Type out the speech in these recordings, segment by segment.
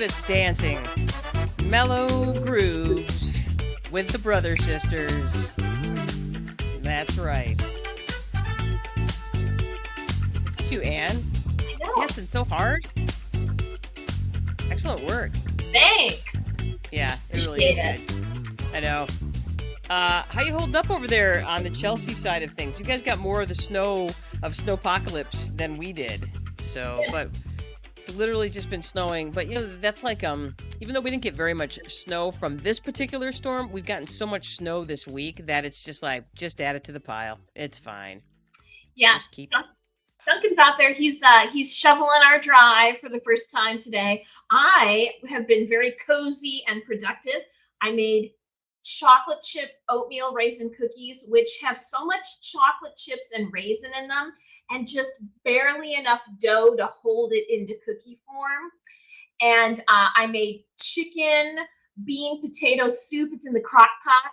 but it's dancing. Mellow grooves with the brother sisters. That's right. Look at you, Anne. I know. Dancing so hard. Excellent work. Thanks. Yeah, it really is Appreciate good. I know. How you holding up over there on the Chelsea side of things? You guys got more of the snowpocalypse than we did. So, but it's literally just been snowing. But that's like even though we didn't get very much snow from this particular storm, we've gotten so much snow this week that it's just like add it to the pile. It's fine. Yeah. Just keep Duncan's out there. He's shoveling our drive for the first time today. I have been very cozy and productive. I made chocolate chip oatmeal raisin cookies, which have so much chocolate chips and raisin in them, and just barely enough dough to hold it into cookie form. And I made chicken bean potato soup. It's in the crock pot,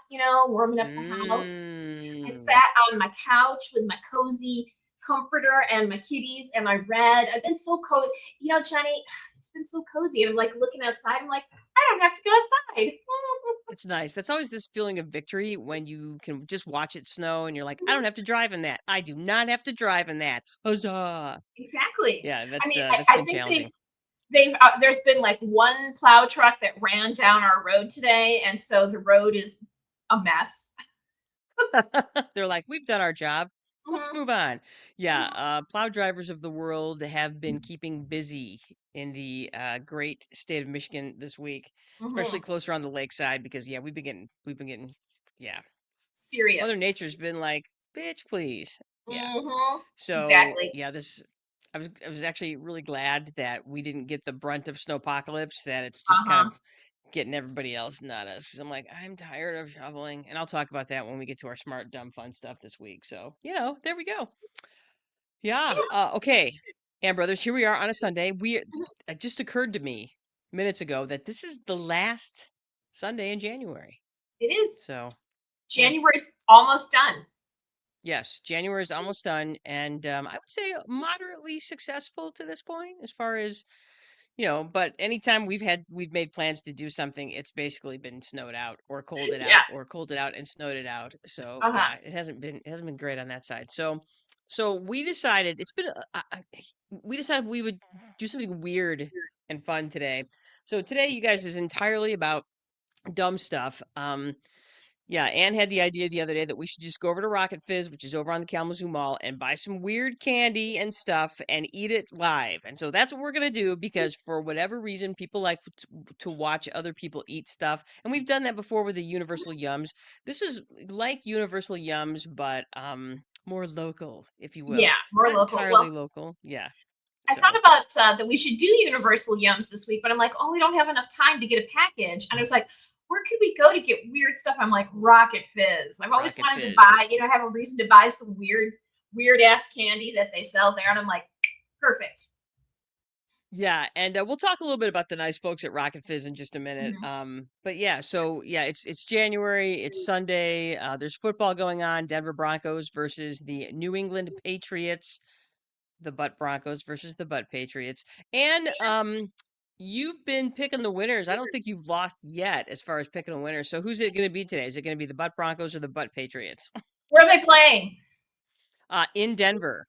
warming up the house. I sat on my couch with my cozy comforter and my kitties, and I read. I've been so cozy. Jenny, it's been so cozy. And I'm like looking outside. I'm like, I don't have to go outside. It's nice. That's always this feeling of victory when you can just watch it snow and you're like, I don't have to drive in that. I do not have to drive in that. Huzzah. Exactly. Yeah, I mean, that's I been think challenging. they've there's been like one plow truck that ran down our road today, and so the road is a mess. They're like, we've done our job. Let's Mhm. move on. Yeah, Mhm. plow drivers of the world have been keeping busy in the great state of Michigan this week, especially Mhm. closer on the lakeside because we've been getting, yeah. Mother Serious. Nature's been like, bitch, please. Yeah. Mhm. So Exactly. yeah, I was actually really glad that we didn't get the brunt of snowpocalypse. That it's just kind Uh-huh. of getting everybody else, not us. 'Cause I'm like, I'm tired of shoveling, and I'll talk about that when we get to our smart, dumb, fun stuff this week. So there we go. Yeah. Okay. And brothers, here we are on a Sunday. Mhm. It just occurred to me minutes ago that this is the last Sunday in January. It is. So yeah. January's almost done. Yes, January is almost done, and I would say moderately successful to this point, as far as But anytime we've made plans to do something, it's basically been snowed out or cold it Yeah. out or cooled it out and snowed it out. So Uh-huh. yeah, it hasn't been great on that side. So we decided we decided we would do something weird and fun today. So today, you guys, is entirely about dumb stuff. Yeah, Anne had the idea the other day that we should just go over to Rocket Fizz, which is over on the Kalamazoo Mall, and buy some weird candy and stuff and eat it live. And so that's what we're going to do because for whatever reason, people like to watch other people eat stuff. And we've done that before with the Universal Yums. This is like Universal Yums, but more local, if you Yeah, will. more Not local. Well, entirely local. Yeah. I thought So, about that we should do Universal Yums this week, but I'm like, oh, we don't have enough time to get a package. And I was like, where could we go to get weird stuff? I'm like, Rocket Fizz. I've always Rocket wanted to Fizz. buy, have a reason to buy some weird ass candy that they sell there. And I'm like, perfect. Yeah, and we'll talk a little bit about the nice folks at Rocket Fizz in just a minute. Mhm. But yeah, so yeah, it's January, it's Sunday. There's football going on. Denver Broncos versus the New England Patriots. The Butt Broncos versus the Butt Patriots. And you've been picking the winners. I don't think you've lost yet as far as picking a winner. So who's it going to be today? Is it going to be the Butt Broncos or the Butt Patriots? Where are they playing? In Denver.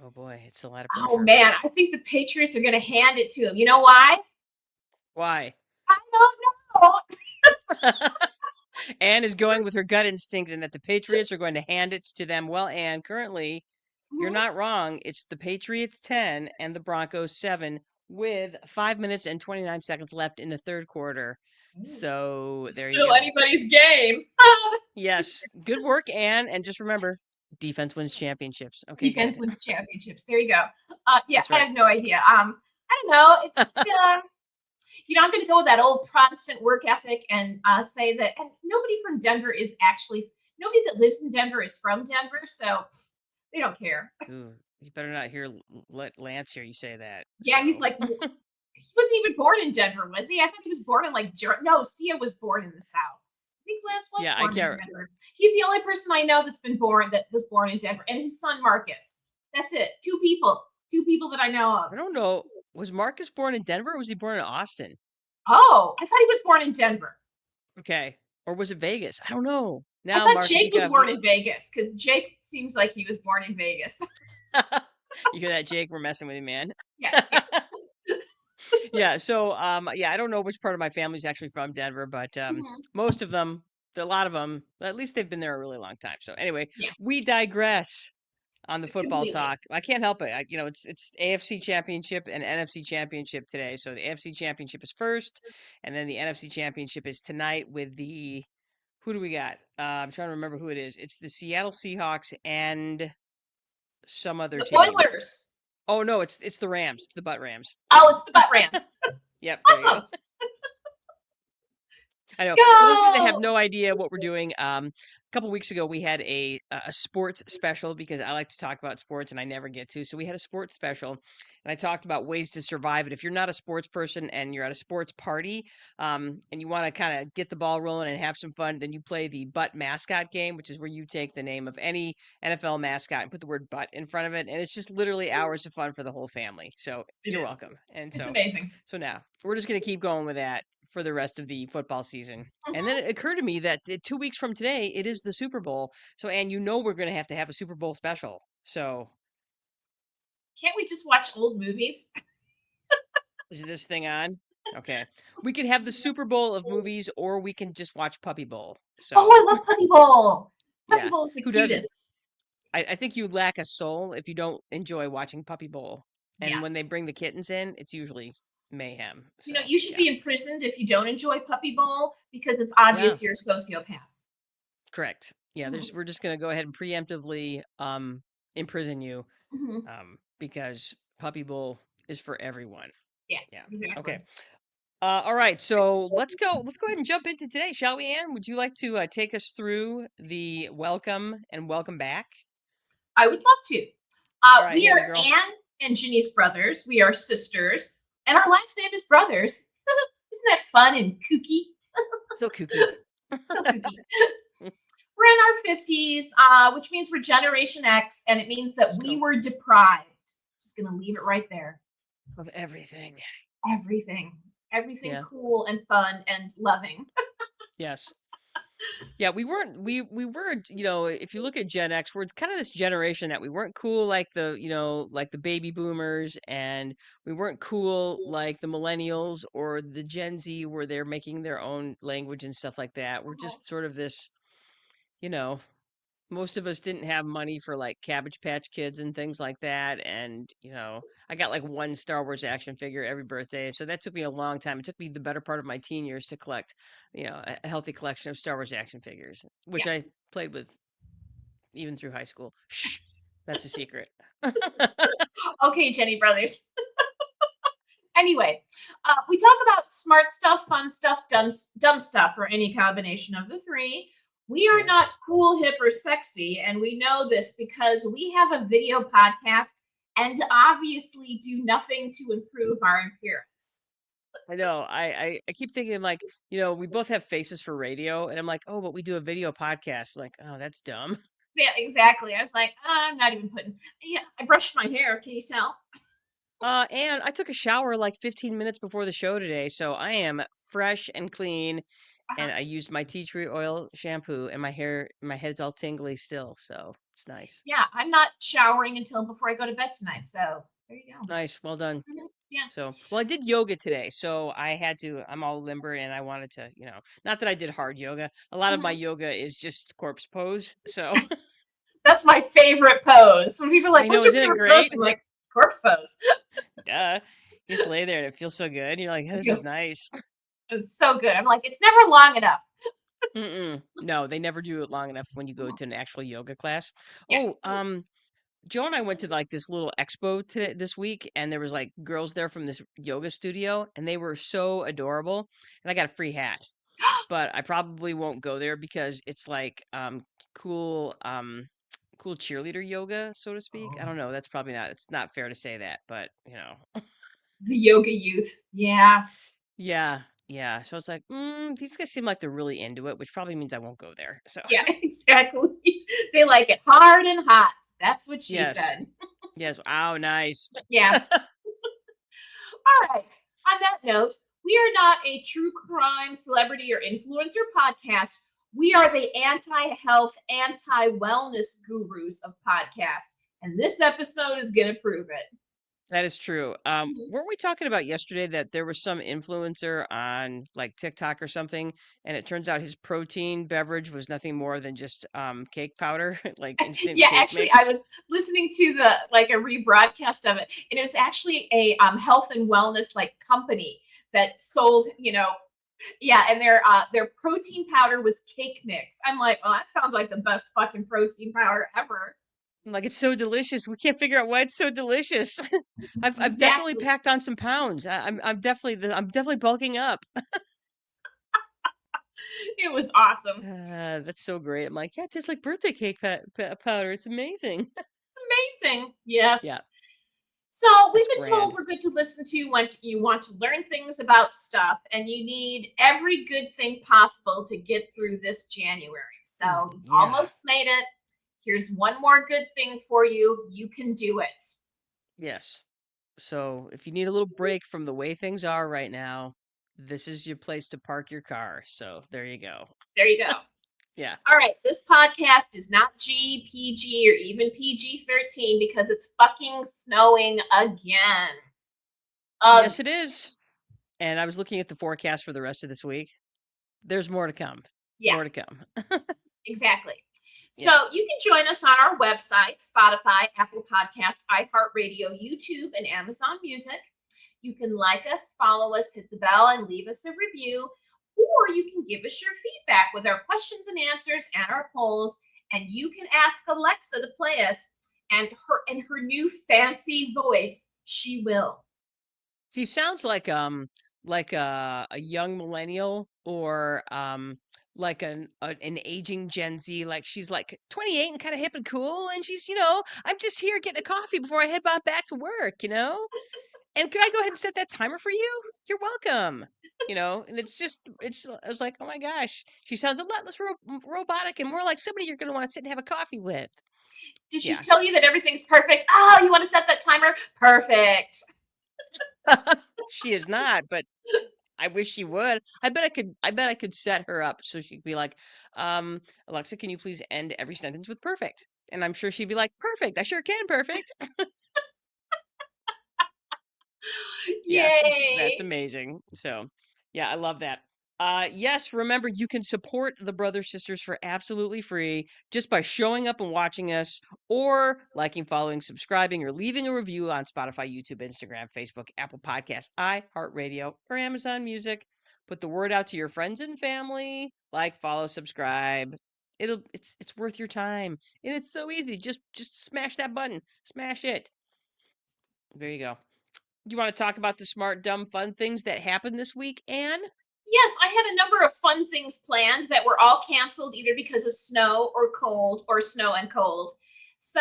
Oh boy, it's a lot of Oh pressure. man, I think the Patriots are going to hand it to them. You know why? Why? I don't know. Anne is going with her gut instinct and that the Patriots are going to hand it to them. Well, Anne, currently, you're Mhm. not wrong. It's the Patriots 10 and the Broncos 7 with 5 minutes and 29 seconds left in the third quarter. So there you Still go. anybody's game. Yes. Good work, Anne. And just remember, defense wins championships. Okay, got Defense it. wins championships. There you go. Yeah, That's I right. have no idea. I don't know. It's just I'm going to go with that old Protestant work ethic and say that. And nobody that lives in Denver is from Denver, so they don't care. Ooh, you better not let Lance hear you say that. Yeah, he's So, like, he wasn't even born in Denver, was he? I thought he was born in no, Sia was born in the South. I think Lance was yeah, I born in can't. Denver. He's the only person I know that was born in Denver, and his son Marcus. That's it. Two people that I know of. I don't know. Was Marcus born in Denver or was he born in Austin? Oh, I thought he was born in Denver. Okay. Or was it Vegas? I don't know. I Now, thought Marcus, Jake you was got born me. in Vegas because Jake seems like he was born in Vegas. You hear that, Jake? We're messing with you, man. Yeah, yeah. Yeah, so yeah, I don't know which part of my family's actually from Denver, but Mhm. most of them, a lot of them, at least they've been there a really long time. So anyway, Yeah, we digress on the football completely. talk. I can't help it. It's AFC Championship and NFC Championship today. So the AFC Championship is first, and then the NFC Championship is tonight with the who do we got? I'm trying to remember who it is. It's the Seattle Seahawks and some other The team. Oilers. Oh no, it's the Rams. It's the Butt Rams. Oh, it's the Butt Rams. Yep, there you go. Awesome. I know. For those of you that have Go. no idea what we're doing, a couple weeks ago we had a sports special because I like to talk about sports and I never get to. So we had a sports special, and I talked about ways to survive it. If you're not a sports person and you're at a sports party, and you want to kind of get the ball rolling and have some fun, then you play the butt mascot game, which is where you take the name of any NFL mascot and put the word butt in front of it, and it's just literally hours of fun for the whole family. So It you're is. welcome. And It's so, amazing. so now we're just gonna keep going with that for the rest of the football season. And then Mhm. it occurred to me that 2 weeks from today, it is the Super Bowl. So, and we're going to have a Super Bowl special. So, Can't we just watch old movies? is this thing on? Okay. We can have the Super Bowl of movies, or we can just watch Puppy Bowl. Oh, So, I love Puppy Bowl. Puppy yeah. Bowl is the Who doesn't? cutest. I think you lack a soul if you don't enjoy watching Puppy Bowl. Yeah. And when they bring the kittens in, it's usually mayhem. You know, So, you should yeah. be imprisoned if you don't enjoy Puppy Bowl because it's Yeah. obvious you're a sociopath. Correct. Yeah. Mhm. We're just going to go ahead and preemptively imprison you Mhm. because Puppy Bowl is for everyone. Yeah, Yeah. exactly. Okay. All right. So let's go. Let's go ahead and jump into today, shall we, Anne? Would you like to take us through the welcome and welcome back? I would love to. All right, We hit me, are girl. Anne and Janice brothers. We are sisters, and our last name is Brothers. Isn't that fun and kooky? So kooky. So kooky. We're in our 50s, which means we're Generation X, and it means that we So were deprived. Just going to leave it right there. of everything. Everything. Everything Yeah. cool and fun and loving. Yes. Yeah, we weren't we were, if you look at Gen X, we're kind of this generation that we weren't cool like like the baby boomers, and we weren't cool like the millennials or the Gen Z where they're making their own language and stuff like that. We're Mhm. just sort of this, you know, most of us didn't have money for like Cabbage Patch Kids and things like that. And, I got like one Star Wars action figure every birthday. So that took me a long time. It took me the better part of my teen years to collect, a healthy collection of Star Wars action figures, which Yeah. I played with even through high school. Shh, that's a secret. Okay, Jenny Brothers. Anyway, we talk about smart stuff, fun stuff, dumb stuff, or any combination of the three. We are not Yes. cool, hip, or sexy, and we know this because we have a video podcast and obviously do nothing to improve our appearance. I know. I keep thinking like, we both have faces for radio, and I'm like, oh, but we do a video podcast. I'm like, oh, that's dumb. Yeah, exactly. I was like, I'm not even putting. Yeah, I brushed my hair. Can you tell? And I took a shower like 15 minutes before the show today, so I am fresh and clean. Uh-huh. And I used my tea tree oil shampoo, and my head's all tingly still, so it's nice. Yeah, I'm not showering until before I go to bed tonight. So there you go. Nice, well done. Yeah. So, well, I did yoga today, so I'm all limber, and I wanted to, not that I did hard yoga. A lot of my Mhm. yoga is just corpse pose. So, That's my favorite pose. Some people are I like, know, what's your isn't it favorite pose? great? I'm like, corpse pose. Duh. You just lay there and it feels so good. You're like, It this is feels nice. it's so good. I'm like, it's never long enough. Mm-mm. No, they never do it long enough when you go Mhm. to an actual yoga class. Yeah. Oh, Joe and I went to like this little expo today this week, and there was like girls there from this yoga studio, and they were so adorable. And I got a free hat, but I probably won't go there because it's like cool cool cheerleader yoga, so to speak. I Oh. don't know. That's probably not. It's not fair to say that, but The yoga youth. Yeah. yeah, yeah. So it's like, these guys seem like they're really into it, which probably means I won't go there. So Yeah, exactly. They like it hard and hot. That's what she yes, said. yes. Oh, nice. Yeah. All right. On that note, we are not a true crime, celebrity, or influencer podcast. We are the anti health, anti wellness gurus of podcasts. And this episode is going to prove it. That is true. Mhm. Weren't we talking about yesterday that there was some influencer on like TikTok or something, and it turns out his protein beverage was nothing more than just cake powder, like instant Yeah, cake actually, I mix. was listening to the like a rebroadcast of it, and it was actually a health and wellness like company that sold, yeah, and their protein powder was cake mix. I'm like, oh, that sounds like the best fucking protein powder ever. I'm like, it's so delicious. We can't figure out why it's so delicious. I've definitely Exactly. packed on some pounds. I'm definitely bulking up. It was awesome. That's so great. I'm like, yeah, it tastes like birthday cake powder. It's amazing. It's amazing. Yeah, Yes. So we've that's been told grand. we're good to listen to when you want to learn things about stuff, and you need every good thing possible to get through this January. So you Yeah. almost made it. Here's one more good thing for you. You can do it. Yes. So if you need a little break from the way things are right now, this is your place to park your car. So there you go. There you go. Yeah. All right, this podcast is not G, PG, or even PG-13 because it's fucking snowing again. Yes, Ugh. it is. And I was looking at the forecast for the rest of this week. There's more to come. Yeah, More to come. exactly. So Yeah. you can join us on our website, Spotify, Apple Podcast, iHeartRadio, YouTube, and Amazon Music. You can like us, follow us, hit the bell, and leave us a review. Or you can give us your feedback with our questions and answers and our polls. And you can ask Alexa to play us. And her in her new fancy voice, she will. She sounds like a young millennial or like an aging Gen Z. Like she's like 28 and kind of hip and cool, and she's I'm just here getting a coffee before I head back to work. And can I go ahead and set that timer for you? You're welcome. And I was like, oh my gosh, she sounds a lot less robotic and more like somebody you're gonna want to sit and have a coffee with. Did she Yeah. tell you that everything's perfect? Oh, you want to set that timer? Perfect. She is not, but I wish she would. I bet I could set her up so she'd be like, Alexa, can you please end every sentence with perfect? And I'm sure she'd be like, perfect. I sure can, perfect. Yeah, that's Yay. amazing. So, yeah, I love that. Yes, remember you can support the Brother Sisters for absolutely free just by showing up and watching us, or liking, following, subscribing, or leaving a review on Spotify, YouTube, Instagram, Facebook, Apple Podcasts, iHeartRadio, or Amazon Music. Put the word out to your friends and family. Like, follow, subscribe. It's worth your time, and it's so easy. Just smash that button. Smash it. There you go. Do you want to talk about the smart, dumb, fun things that happened this week, Anne? Yes, I had a number of fun things planned that were all canceled either because of snow or cold or snow and cold. So,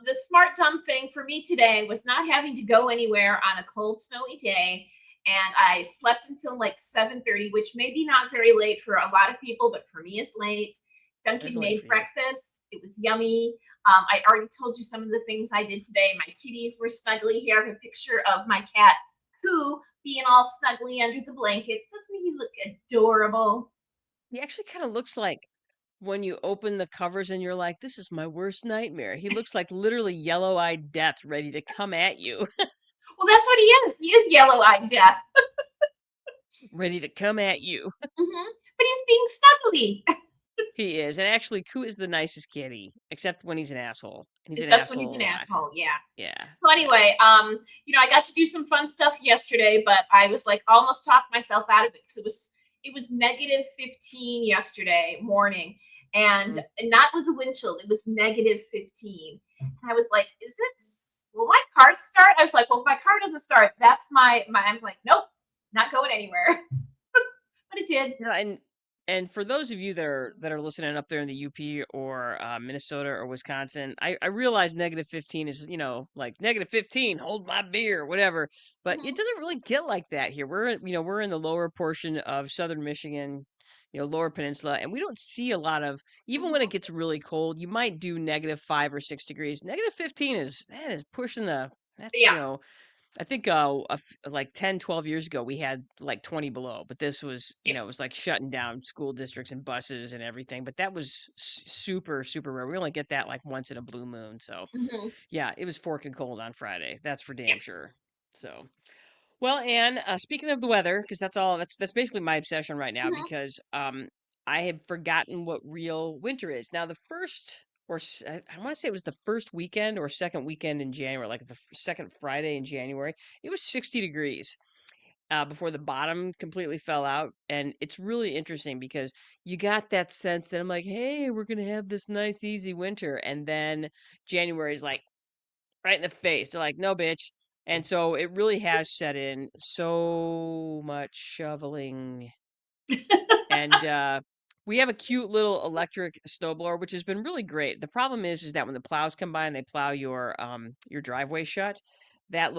the smart dumb thing for me today was not having to go anywhere on a cold, snowy day. And I slept until like 7:30, which may be not very late for a lot of people, but for me, it's late. There's Duncan late made for you. breakfast. It was yummy. I already told you some of the things I did today. My kitties were snuggly. Here I have a picture of my cat Pooh being all snuggly under the blankets. Doesn't he look adorable? He actually kind of looks like when you open the covers and you're like, this is my worst nightmare. He looks like literally yellow eyed death ready to come at you. Well, that's what he is. He is yellow-eyed death. Ready to come at you. But he's being snuggly, He is. And actually, Koo is the nicest kitty, except when he's an asshole. And he's an except when he's asshole an a lot. asshole. Yeah. Yeah. So Yeah. anyway, I got to do some fun stuff yesterday, but I was like almost talked myself out of it because it was negative 15 yesterday morning, and Mm. not with the wind chill. It was negative 15, and I was like, "Is it? Will my car start?" I was like, "Well, if my car doesn't start, that's my." I was like, "Nope, not going anywhere," but it did. Yeah, and for those of you that are listening up there in the UP or Minnesota or Wisconsin, I realize negative 15 is like negative 15, hold my beer, whatever. But it Mhm. doesn't really get like that here. We're in the lower portion of southern Michigan, lower peninsula, and we don't see a lot of even when it Mhm. gets really cold. You might do -5 or -6 degrees. Negative 15 is that is pushing the that's Yeah. I think like 10, 12 years ago we had like 20 below, but this was, Yeah. it was like shutting down school districts and buses and everything. But that was super, super rare. We only get that like once in a blue moon. So Hmm. yeah, it was forking cold on Friday. That's for Yeah. damn sure. So. Well, Anne, speaking of the weather, because that's basically my obsession right now, Hmm. because I have forgotten what real winter is. Now, the first I want to say it was the first weekend or second weekend in January, like the second Friday in January, it was 60 degrees before the bottom completely fell out, and it's really interesting because you got that sense that I'm like, hey, we're gonna have this nice easy winter, and then January's like right in the face. They're like, "No, bitch." And so it really has set in so much shoveling. And we have a cute little electric snowblower, which has been really great. The problem is that when the plows come by and they plow your driveway shut, that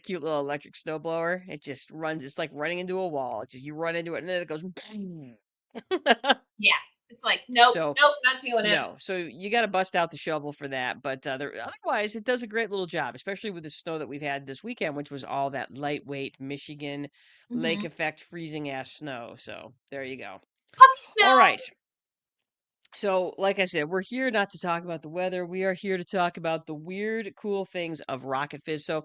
cute little electric snowblower, it just runs. It's like running into a wall. It's just you run into it and then it goes boom. Yeah. It's like, nope, So nope, not doing it. no, so you got to bust out the shovel for that. But otherwise, it does a great little job, especially with the snow that we've had this weekend, which was all that lightweight Michigan lake Hmm. effect freezing ass snow. So there you go. Puppy All snow. right. So, like I said, we're here not to talk about the weather. We are here to talk about the weird, cool things of Rocket Fizz. So,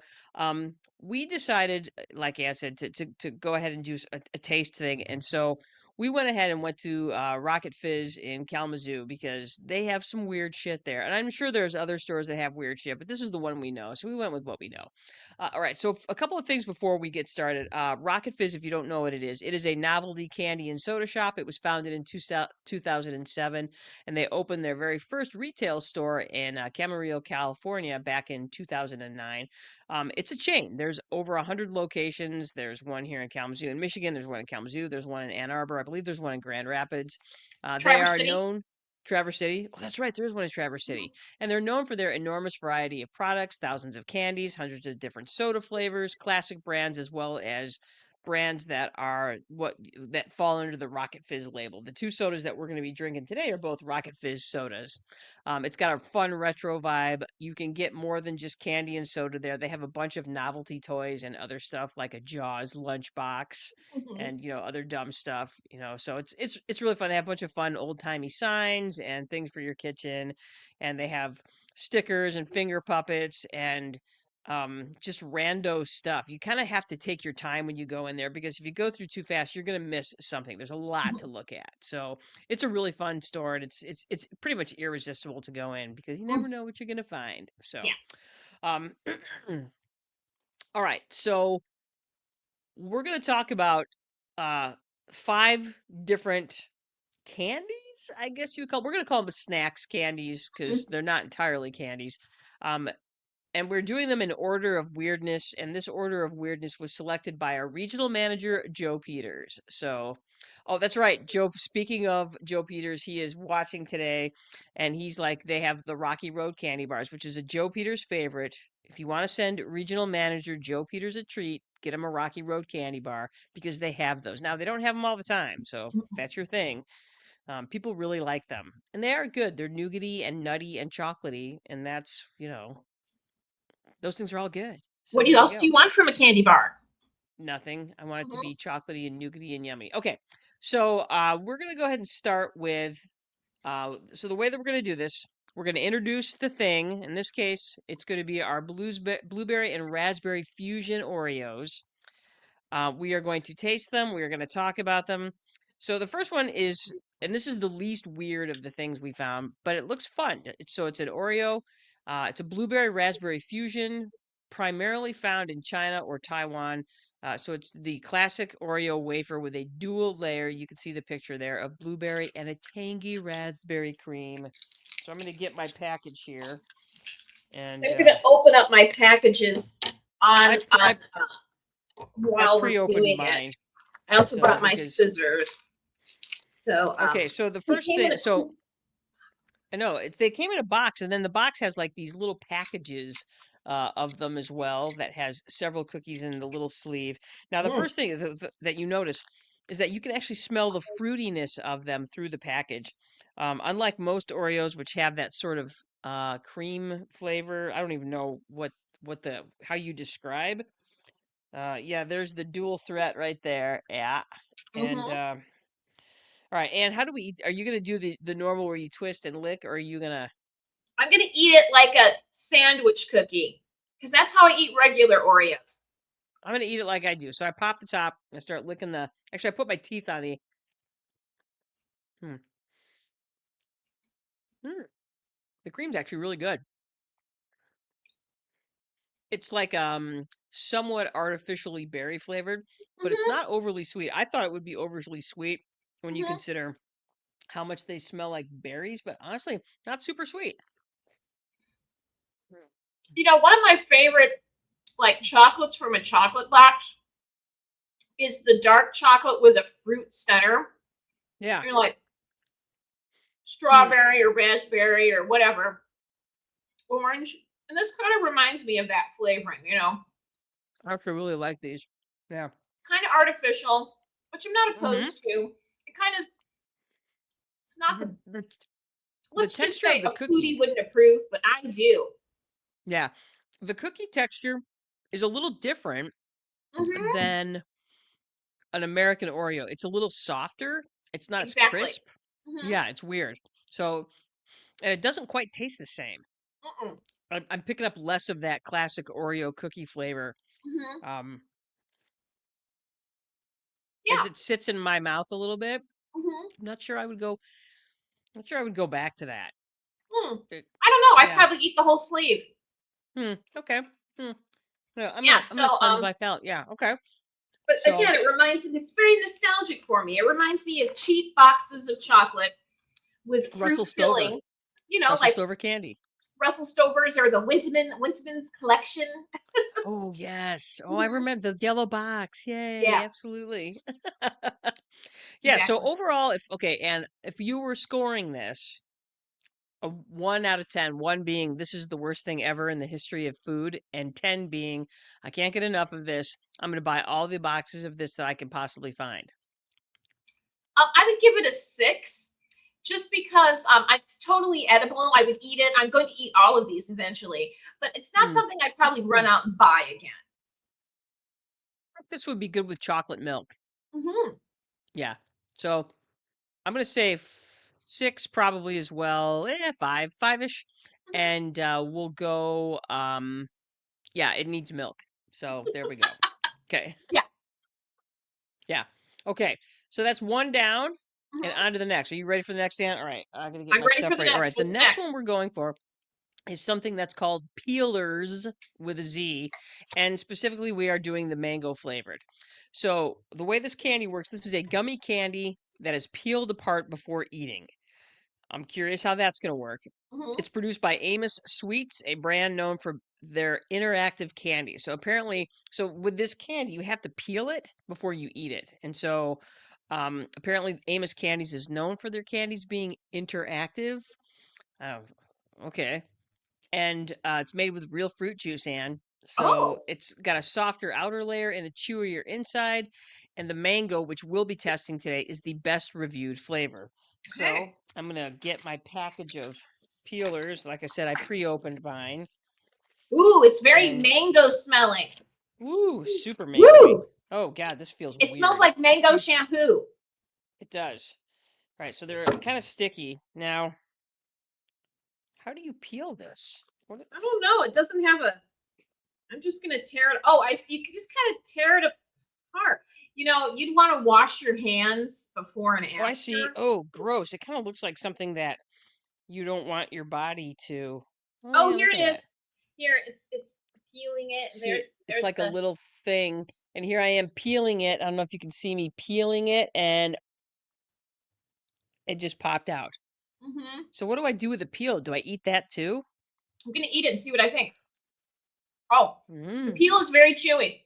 we decided, like I said, to go ahead and do a taste thing. And so we went ahead and went to Rocket Fizz in Kalamazoo because they have some weird shit there. And I'm sure there's other stores that have weird shit, but this is the one we know. So we went with what we know. All right. So, a couple of things before we get started. Rocket Fizz, if you don't know what it is a novelty candy and soda shop. It was founded in 2007 and they opened their very first retail store in Camarillo, California, back in 2009. It's a chain. There's over 100 locations. There's one here in Kalamazoo, in Michigan. There's one in Kalamazoo. There's one in Ann Arbor. I believe there's one in Grand Rapids. They Traverse are City. known. Traverse City. Oh, that's right. There is one in Traverse Mhm. City. And they're known for their enormous variety of products, thousands of candies, hundreds of different soda flavors, classic brands, as well as brands that are that fall under the Rocket Fizz label. The two sodas that we're going to be drinking today are both Rocket Fizz sodas. It's got a fun retro vibe. You can get more than just candy and soda there. They have a bunch of novelty toys and other stuff like a Jaws lunchbox Mhm. and other dumb stuff. So it's really fun. They have a bunch of fun old timey signs and things for your kitchen, and they have stickers and finger puppets and just rando stuff. You kind of have to take your time when you go in there because if you go through too fast, you're going to miss something. There's a lot to Mhm. look at. So, it's a really fun store and it's pretty much irresistible to go in because you Mm. never know what you're going to find. So, Yeah. um all right. So, we're going to talk about uh 5 different candies, I guess you would call. We're going to call them snacks candies cuz Mhm. they're not entirely candies. Um and we're doing them in order of weirdness, and this order of weirdness was selected by our regional manager, Joe Peters. So, oh, that's right, Joe. Speaking of Joe Peters, he is watching today, and he's like, they have the Rocky Road candy bars, which is a Joe Peters favorite. If you want to send regional manager Joe Peters a treat, get him a Rocky Road candy bar because they have those. Now, they don't have them all the time, so if that's your thing. People really like them, and they are good. They're nougaty and nutty and chocolatey, and that's those things are all good. So What there you else do go. you want from a candy bar? Nothing. I want it to Mhm. be chocolatey and nougaty and yummy. Okay. So we're gonna go ahead and start with so the way that we're gonna do this, we're gonna introduce the thing. In this case, it's gonna be our blueberry and raspberry fusion Oreos. We are going to taste them. We are going to talk about them. So the first one is, and this is the least weird of the things we found, but it looks fun. It's an Oreo. It's a blueberry raspberry fusion, primarily found in China or Taiwan. So it's the classic Oreo wafer with a dual layer. You can see the picture there of blueberry and a tangy raspberry cream. So I'm going to get my package here, and I'm gonna open up my packages I on pre- I I've while we're pre-opened doing it. mine. I also So brought my because scissors. So okay, so the they first came in thing, a so cool. I know they came in a box, and then the box has like these little packages of them as well that has several cookies in the little sleeve. Now, the Mm. first thing that you notice is that you can actually smell the fruitiness of them through the package. Unlike most Oreos, which have that sort of cream flavor, I don't even know what the how you describe. Yeah, there's the dual threat right there. Yeah. And Hmm. all right, and how do we eat? Are you gonna do the normal where you twist and lick, or are you gonna? I'm gonna eat it like a sandwich cookie because that's how I eat regular Oreos. I'm gonna eat it like I do. So I pop the top and I start licking the. Actually, I put my teeth on the. Hmm, hmm, the cream's actually really good. It's like somewhat artificially berry flavored, but it's Hmm. not overly sweet. I thought it would be overly sweet when you Hmm. consider how much they smell like berries, but honestly, not super sweet. One of my favorite like chocolates from a chocolate box is the dark chocolate with a fruit center. Yeah. Like Hmm. strawberry or raspberry or whatever, orange. And this kind of reminds me of that flavoring. I actually really like these. Yeah. Kind of artificial, which I'm not Mm-hmm. opposed to. It's not The, the the let's just texture of say the a cookie. foodie wouldn't approve, but I do. Yeah. The cookie texture is a little different Hmm. than an American Oreo. It's a little softer. It's not as Exactly. crisp. Hmm. Yeah, it's weird. So, and it doesn't quite taste the same. Mm-mm. I'm picking up less of that classic Oreo cookie flavor. Hmm. Um, as Yeah. it sits in my mouth a little bit. Hmm. I'm not sure I would go. Not sure I would go back to that. Hmm. It- I don't know. I'd yeah. probably eat the whole sleeve. Okay. Hmm. No, Yeah. I'm gonna So, cleanse my palate. Yeah. Okay. but So again, it reminds me. It's very nostalgic for me. It reminds me of cheap boxes of chocolate with fruit Russell Stover. filling. Russell Like Stover candy. Russell Stovers or the Wintemans collection. Oh yes. Oh, I Hmm. remember the yellow box. Yay! Yeah, Absolutely. Yeah. So exactly. overall, if okay, and if you were scoring this a 1 out of 10, one being this is the worst thing ever in the history of food, and 10 being I can't get enough of this. I'm going to buy all the boxes of this that I can possibly find. I would give it a 6, just because it's totally edible. I would eat it. I'm going to eat all of these eventually, but it's not Hmm. something I'd probably Hmm. run out and buy again. This would be good with chocolate milk. Hmm. Yeah. So I'm gonna say 6 probably as well. 5-ish, Hmm. and we'll go. Yeah, it needs milk. So there we go. Okay. Yeah. Yeah. Okay. So that's one down, and Hmm. on to the next. Are you ready for the next, Dan? All right. I gotta get I'm my ready for stuff the ready. All right. next. The What's next one next? we're going for is something that's called peelers with a Z, and specifically we are doing the mango flavored. So the way this candy works, this is a gummy candy that is peeled apart before eating. I'm curious how that's going to work. Hmm. It's produced by Amos Sweets, a brand known for their interactive candy. So apparently, so with this candy, you have to peel it before you eat it. And so apparently Amos Candies is known for their candies being interactive. Oh, okay. And it's made with real fruit juice, Anne. So Oh, it's got a softer outer layer and a chewier inside. And the mango, which we'll be testing today, is the best reviewed flavor. okay. So I'm gonna get my package of peelers. Like I said, I pre-opened mine, Ooh, it's very and mango smelling. woo, super mangoey. Woo! Oh God, this feels It smells weird. like mango shampoo. It does. All right, so they're kind of sticky. Now, how do you peel this? What? I don't know. It doesn't have a. I'm just gonna tear it. Oh, I see. You can just kind of tear it apart. You'd want to wash your hands before and Oh, I see. after. Oh, gross. It kind of looks like something that you don't want your body to. Oh Oh, yeah, here look at it that. is. Here, it's peeling it. See, it's There's like a the. little thing, and here I am peeling it. I don't know if you can see me peeling it, and it just popped out. Hmm. So what do I do with the peel? Do I eat that too? I'm gonna eat it and see what I think. Oh, the Mm. peel is very chewy.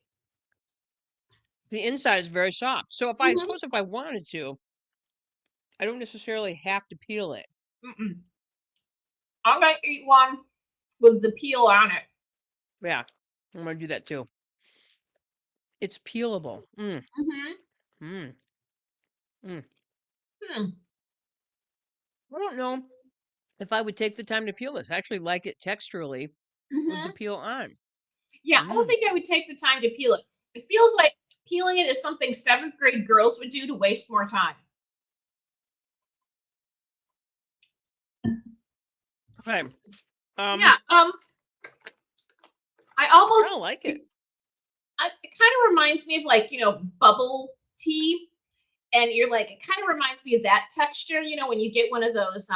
The inside is very soft. So if I Hmm. suppose if I wanted to, I don't necessarily have to peel it. Mm-mm. I'm gonna eat one with the peel on it. Yeah, I'm gonna do that too. It's peelable. Mm, Hmm. mm, mm. Hmm. I don't know if I would take the time to peel this. I actually like it texturally with the Hmm. peel on. Yeah, I don't Mm, think I would take the time to peel it. It feels like peeling it is something seventh grade girls would do to waste more time. Okay. Yeah. I I kind almost of like it. it kind of reminds me of like bubble tea, and you're like it kind of reminds me of that texture. When you get one of those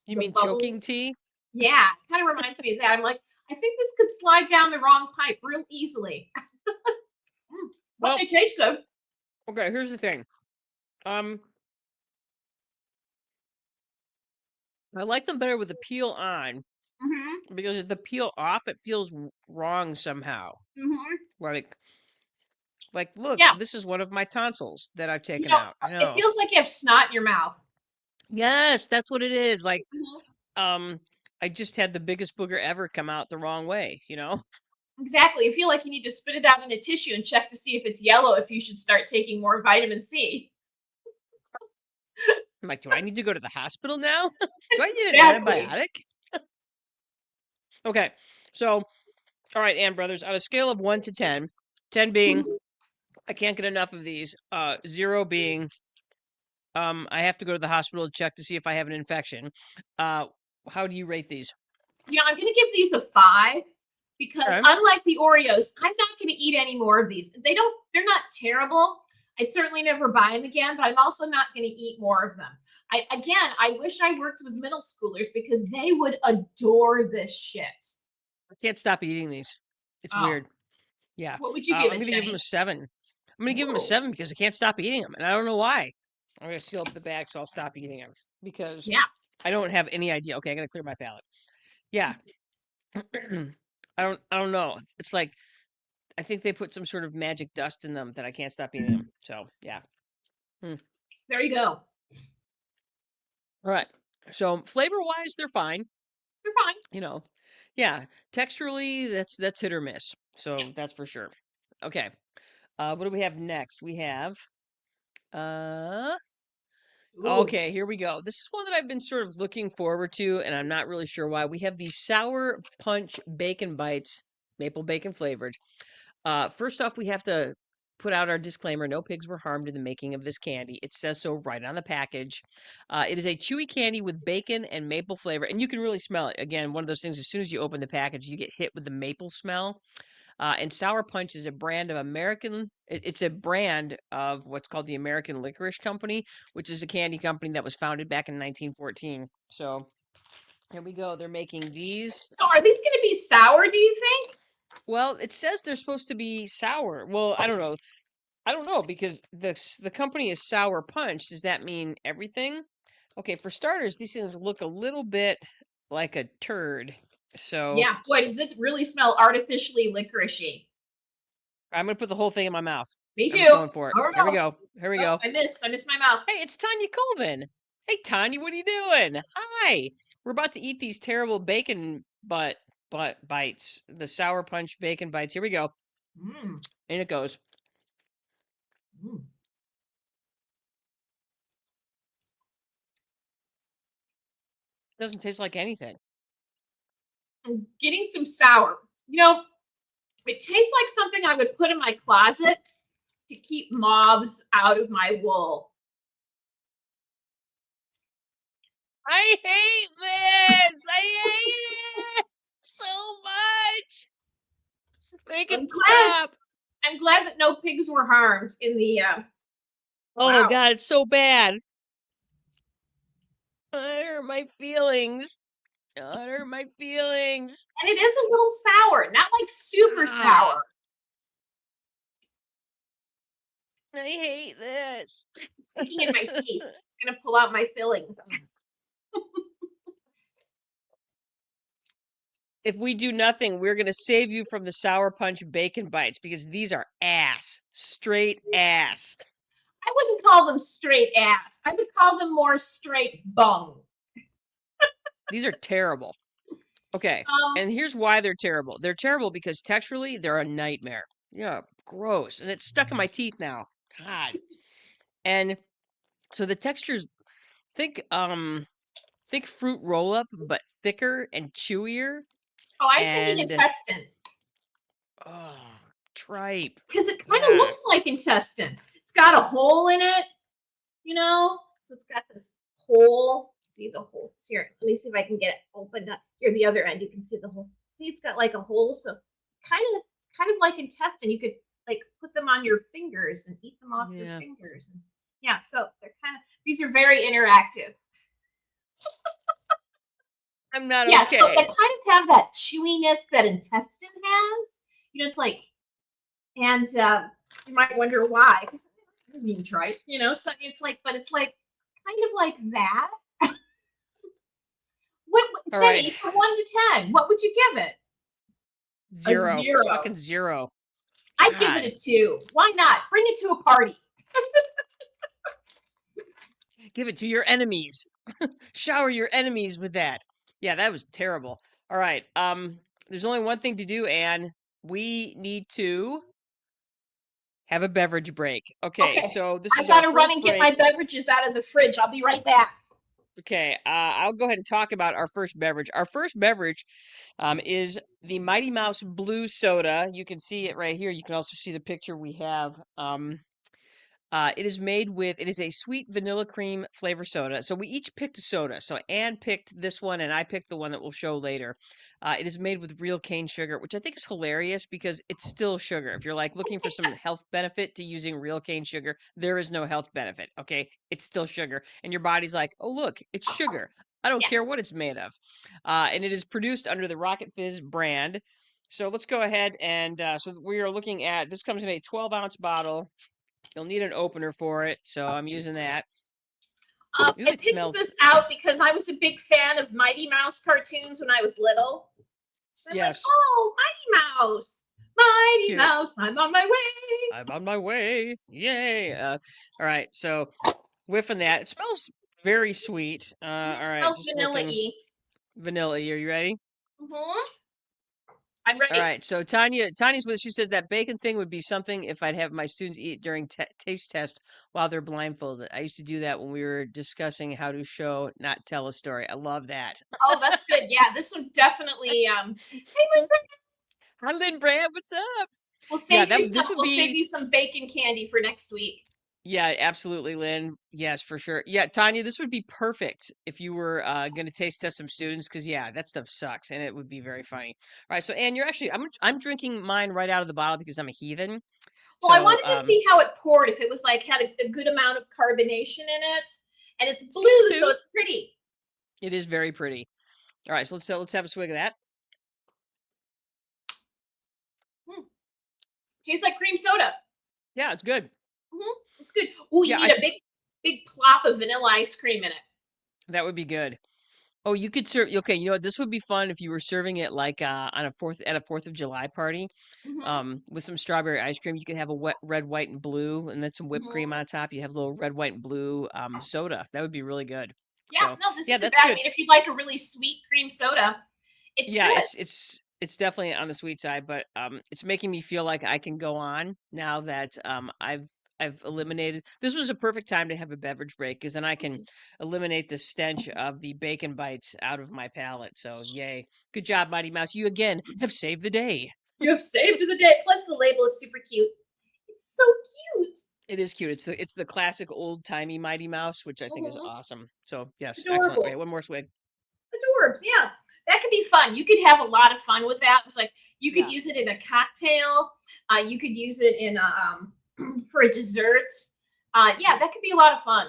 You the mean choking bubbles. tea? Yeah, it kind of reminds me of that. I'm like, I think this could slide down the wrong pipe real easily. But Well, they taste good. okay, here's the thing. Um, I like them better with the peel on Hmm. because if the peel off, it feels wrong somehow. Hmm. Like, look, Yeah, this is one of my tonsils that I've you taken know, out. I it know. feels like you have snot in your mouth. Yes, that's what it is. Like, Hmm. um, I just had the biggest booger ever come out the wrong way, you know? Exactly. You feel like you need to spit it out in a tissue and check to see if it's yellow, if you should start taking more vitamin C. I'm like, do I need to go to the hospital now? Do I need an Exactly. antibiotic? Okay. So, all right, Ann Brothers, on a scale of 1 to 10, 10 being Mhm. I can't get enough of these, 0 being I have to go to the hospital to check to see if I have an infection. Uh, how do you rate these? I'm going to give these a 5 because Okay. unlike the Oreos, I'm not going to eat any more of these. They're not terrible. I'd certainly never buy them again, but I'm also not going to eat more of them. I wish I worked with middle schoolers because they would adore this shit. I can't stop eating these. It's Oh, weird. Yeah. what would you give I'm it, going to give them a Jenny? 7. I'm going to give them a Ooh, 7 because I can't stop eating them. And I don't know why. I'm going to seal up the bag so I'll stop eating them because yeah. I don't have any idea. Okay, I got to clear my palate. Yeah. I don't know. It's like I think they put some sort of magic dust in them that I can't stop eating them. So, yeah. Hmm. There you go. All right. So, flavor-wise, they're fine. You're fine. You know, yeah, texturally, that's hit or miss. Yeah. So that's for sure. Okay. What do we have next? We have uh Ooh. okay, here we go. This is one that I've been sort of looking forward to, and I'm not really sure why. We have these sour punch bacon bites, maple bacon flavored. First off, we have to put out our disclaimer: no pigs were harmed in the making of this candy. It says so right on the package. It is a chewy candy with bacon and maple flavor, and you can really smell it. Again, one of those things. As soon as you open the package, you get hit with the maple smell. And Sour Punch is a brand of it's a brand of what's called the American Licorice Company, which is a candy company that was founded back in 1914. So here we go. They're making these. So are these going to be sour, do you think? Well, it says they're supposed to be sour. Well, I don't know. I don't know because the company is Sour Punch. Does that mean everything? Okay, for starters, these things look a little bit like a turd. So Yeah. Boy, does it really smell artificially licoricey. I'm gonna put the whole thing in my mouth. Me I'm just too. going for it. Oh Here we no. go. Here we Oh, go. I missed. I missed my mouth. Hey, it's Tanya Colvin. Hey, Tanya, what are you doing? Hi. We're about to eat these terrible bacon butt bites. The Sour Punch bacon bites. Here we go. Mm. And it goes. Mm. Doesn't taste like anything. I'm getting some sour. It tastes like something I would put in my closet to keep moths out of my wool. I hate this. I hate it so much. Make it I'm glad. stop. I'm glad that no pigs were harmed in the. Oh Wow. God, it's so bad. I hurt my feelings. I hurt my feelings. And it is a little sour, not like super sour. Ah, I hate this. It's sticking in my teeth. It's gonna pull out my fillings. If we do nothing, we're gonna save you from the Sour Punch bacon bites because these are ass, straight ass. I wouldn't call them straight ass. I would call them more straight bung. These are terrible. Okay, Um, and here's why they're terrible. They're terrible because texturally they're a nightmare. Yeah, gross, and it's stuck in my teeth now. God. And so the textures think think fruit roll up, but thicker and chewier. oh, I was thinking And intestine. oh, Tripe. because it kind of Yeah. looks like intestine. It's got a hole in it, you know. So it's got this hole. See the hole? Here, let me see if I can get it opened up. Here, the other end, you can see the hole. See, it's got like a hole. So it's kind of like intestine. You could like put them on your fingers and eat them off your Yeah. fingers. And yeah, so they're kind of these are very interactive. I'm not Yeah, so they okay. kind of have that chewiness that intestine has. You know, it's like, and you might wonder why. Because I mean, tripe, you know, so it's like, but it's like kind of like that. What, All right. Jenny, from 1 to 10, what would you give it? A Zero. zero. Fucking zero. I'd give it God. a two. Why not? Bring it to a party. Give it to your enemies. Shower your enemies with that. Yeah, that was terrible. All right. There's only one thing to do, Anne. We need to have a beverage break. Okay, Okay, so this I've is got our to run first and get my break. beverages out of the fridge. I'll be right back. Okay, I'll go ahead and talk about our first beverage. Our first beverage is the Mighty Mouse Blue Soda. You can see it right here. You can also see the picture we have. It is made with, it is a sweet vanilla cream flavor soda. So we each picked a soda. So Anne picked this one and I picked the one that we'll show later. It is made with real cane sugar, which I think is hilarious because it's still sugar. If you're like looking for some health benefit to using real cane sugar, there is no health benefit. Okay. It's still sugar. And your body's like, oh, look, it's sugar. I don't Yeah. care what it's made of. And it is produced under the Rocket Fizz brand. So let's go ahead and so we are looking at this comes in a 12-ounce bottle. You'll need an opener for it, so I'm using that. Ooh, I it picked smells. this out because I was a big fan of Mighty Mouse cartoons when I was little. So I'm like, Yes, oh, Mighty Mouse, Mighty cute. Mouse, I'm on my way. I'm on my way. Yay. All right, so whiffing that. It smells very sweet. Mm-hmm. All It right, smells just vanilla looking y. vanilla. Are you ready? Mm-hmm. I'm All ready. right, so Tanya's with. She said that bacon thing would be something if I'd have my students eat during taste test while they're blindfolded. I used to do that when we were discussing how to show, not tell a story. I love that. Oh, that's good. Yeah, this one definitely. Hey, Hi, Lynn Brand, what's up? we'll Yeah, save you that some. this would We'll save be. you some bacon candy for next week. Yeah, absolutely, Lynn. Yes, for sure. Yeah, Tanya, this would be perfect if you were going to taste test some students, because yeah, that stuff sucks, and it would be very funny. All right, so Anne, you're actually I'm drinking mine right out of the bottle because I'm a heathen. Well, I So wanted to see how it poured. If it was like had a good amount of carbonation in it, and it's seems blue, so to. it's pretty. It is very pretty. All right, so let's have a swig of that. Hmm. Tastes like cream soda. Yeah, it's good. It's good. Oh, you Yeah, need a big plop of vanilla ice cream in it. that would be good. Oh, you could serve. Okay, you know what? This would be fun if you were serving it like on a Fourth of July party, Mm-hmm. with some strawberry ice cream. You could have a wet red, white, and blue, and then some whipped cream Mm-hmm. on top. You have a little red, white, and blue soda. That would be really good. Yeah, So no, this yeah, isn't that's bad. I good. mean, if you'd like a really sweet cream soda, it's Yeah, good. it's definitely on the sweet side, but it's making me feel like I can go on now that I've eliminated. This was a perfect time to have a beverage break because then I can eliminate the stench of the bacon bites out of my palate. So yay, good job, Mighty Mouse. You again have saved the day. You have saved the day. Plus, the label is super cute. It's so cute. It is cute. It's the classic old timey Mighty Mouse, which I think is Mm-hmm. awesome. So yes, excellent. Okay, Adorable. one more swig. Adorbs. Yeah, that could be fun. You could have a lot of fun with that. It's like you could Yeah, use it in a cocktail. You could use it in for a dessert. Yeah, that could be a lot of fun.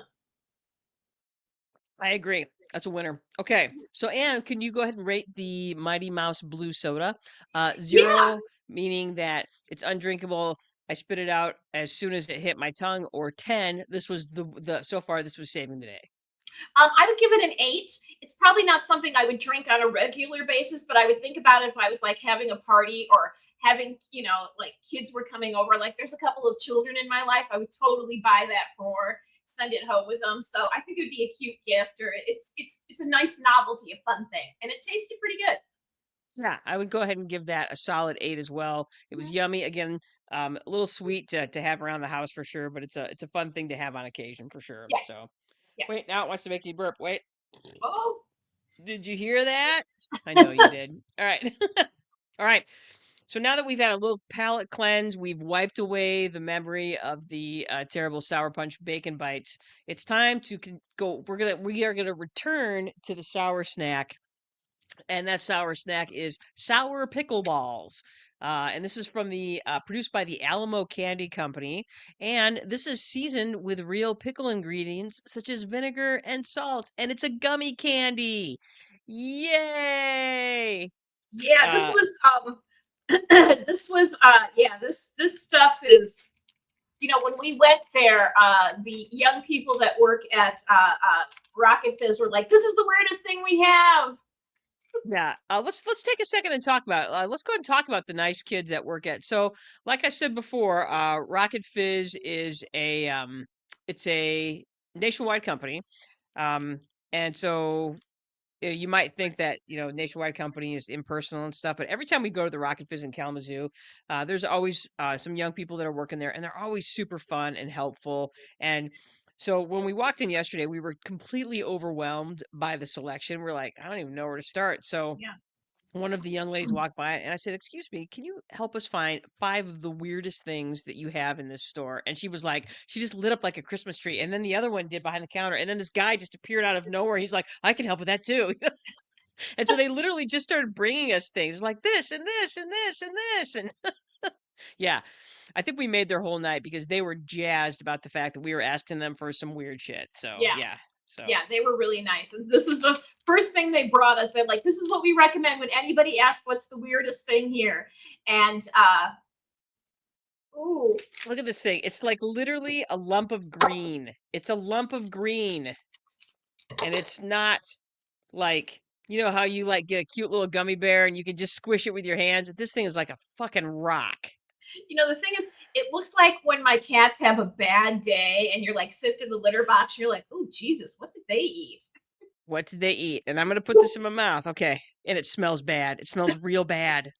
I agree. That's a winner. Okay. So, Anne, can you go ahead and rate the Mighty Mouse Blue Soda? Yeah. 0 meaning that it's undrinkable. I spit it out as soon as it hit my tongue, or 10. This was the so far this was saving the day. I would give it an 8. It's probably not something I would drink on a regular basis, but I would think about it if I was like having a party or having, like kids were coming over. Like there's a couple of children in my life, I would totally buy that for, send it home with them. So I think it would be a cute gift, or it's a nice novelty, a fun thing, and it tasted pretty good. Yeah, I would go ahead and give that a solid 8 as well. It was Mhm. yummy. Again, a little sweet to have around the house for sure, but it's a fun thing to have on occasion for sure. Yeah, So, yeah. wait, now it wants to make me burp. Wait, Oh, did you hear that? I know you did. All right. All right. So now that we've had a little palate cleanse, we've wiped away the memory of the terrible Sour Punch bacon bites. It's time to go. We are gonna return to the sour snack, and that sour snack is sour pickle balls. And this is from the produced by the Alamo Candy Company, and this is seasoned with real pickle ingredients such as vinegar and salt, and it's a gummy candy. Yay! Yeah, this Uh, was this was yeah, this stuff is, when we went there, the young people that work at Rocket Fizz were like, "This is the weirdest thing we have." Yeah, let's take a second and talk about. Let's go ahead and talk about the nice kids that work at. So, like I said before, Rocket Fizz is it's a nationwide company, um, and so you might think that nationwide company is impersonal and stuff, but every time we go to the Rocket Fizz in Kalamazoo, there's always some young people that are working there, and they're always super fun and helpful. And so when we walked in yesterday, we were completely overwhelmed by the selection. We're like, I don't even know where to start. So Yeah, one of the young ladies walked by and I said, "Excuse me, can you help us find five of the weirdest things that you have in this store?" And she was like, she just lit up like a Christmas tree. And then the other one did behind the counter. And then this guy just appeared out of nowhere. He's like, "I can help with that too." And so they literally just started bringing us things like this and this and this and this. And yeah, I think we made their whole night because they were jazzed about the fact that we were asking them for some weird shit. So yeah, yeah. So yeah. They were really nice, and this was the first thing they brought us. They're like, "This is what we recommend when anybody asks what's the weirdest thing here." And ooh, look at this thing. It's like literally a lump of green. It's a lump of green. And it's not like, you know how you like get a cute little gummy bear and you can just squish it with your hands? This thing is like a fucking rock. the thing is, it looks like when my cats have a bad day, and you're like sifting the litter box, and you're like, "Oh Jesus, what did they eat?" What did they eat? And I'm gonna put this in my mouth. Okay. And it smells bad. It smells real bad.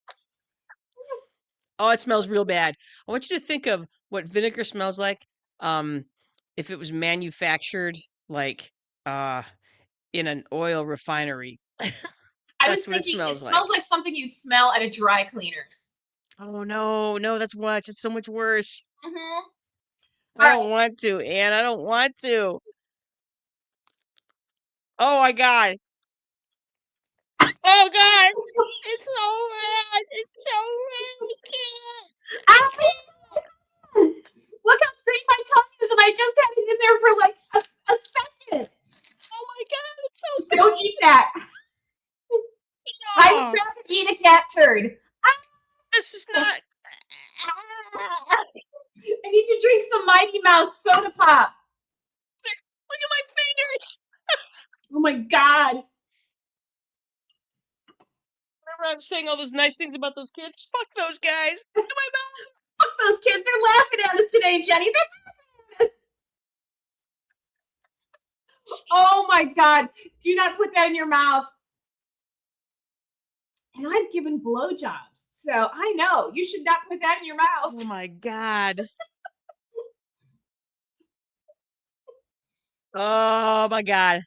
Oh, it smells real bad. I want you to think of what vinegar smells like. Um, if it was manufactured like uh in an oil refinery. I was That's what it thinking it smells like. smells like something you'd smell at a dry cleaners. Oh no, no, that's much. It's so much worse. Mm-hmm. I All don't right. want to, Anne. I don't want to. Oh my God. Oh God. It's so red. It's so red. I can't. I Ah, can't. look how green my tongue is, and I just had it in there for like a second. Oh my God. It's so Don't eat that. I would oh, rather eat a cat turd. this is Ah, not. I need to drink some Mighty Mouse soda pop. Look at my fingers. Oh my god. Remember I'm saying all those nice things about those kids? Fuck those guys. Look at my mouth. Fuck those kids. They're laughing at us today, Jenny. Oh my god. Do not put that in your mouth. And I've given blowjobs, so I know you should not put that in your mouth. Oh my God. Oh my God.